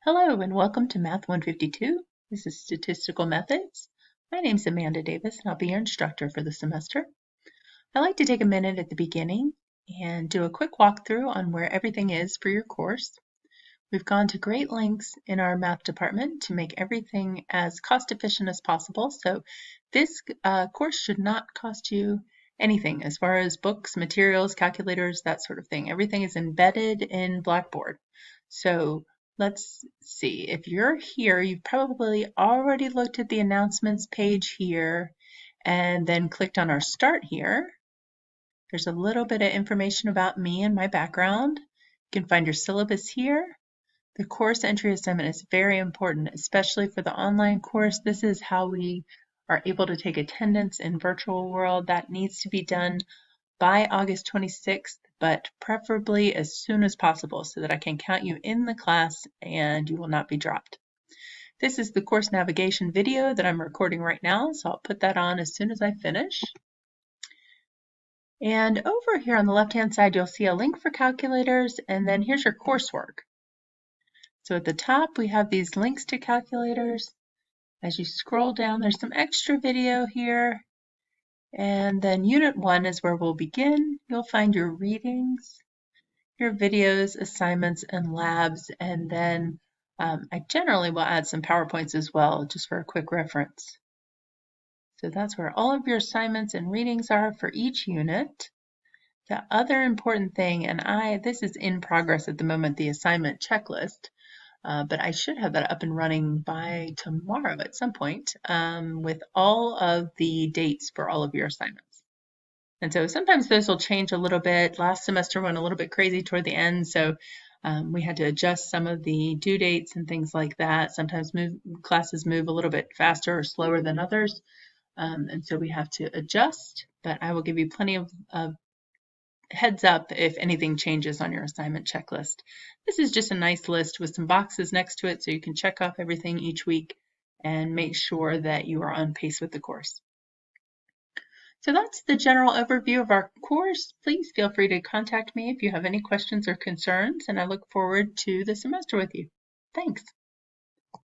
Hello and welcome to Math 152. This is Statistical Methods. My name is Amanda Davis and I'll be your instructor for the semester. I'd like to take a minute at the beginning and do a quick walkthrough on where everything is for your course. We've gone to great lengths in our math department to make everything as cost efficient as possible. So this course should not cost you anything as far as books, materials, calculators, that sort of thing. Everything is embedded in Blackboard. So let's see, if you're here, you've probably already looked at the announcements page here and then clicked on our start here. There's a little bit of information about me and my background. You can find your syllabus here. The course entry assignment is very important, especially for the online course. This is how we are able to take attendance in virtual world. That needs to be done by August 26th, but preferably as soon as possible so that I can count you in the class and you will not be dropped. This is the course navigation video that I'm recording right now, so I'll put that on as soon as I finish. And over here on the left-hand side, you'll see a link for calculators, and then here's your coursework. So at the top, we have these links to calculators. As you scroll down, there's some extra video here. And then Unit 1 is where we'll begin. You'll find your readings, your videos, assignments, and labs. And then I generally will add some PowerPoints as well, just for a quick reference. So that's where all of your assignments and readings are for each unit. The other important thing, and this is in progress at the moment, the assignment checklist, but I should have that up and running by tomorrow at some point with all of the dates for all of your assignments. And so sometimes those will change a little bit. Last semester went a little bit crazy toward the end, so we had to adjust some of the due dates and things like that. Sometimes classes move a little bit faster or slower than others, and so we have to adjust, but I will give you plenty of heads up if anything changes on your assignment checklist. This is just a nice list with some boxes next to it so you can check off everything each week and make sure that you are on pace with the course. So that's the general overview of our course. Please feel free to contact me if you have any questions or concerns, and I look forward to the semester with you. Thanks.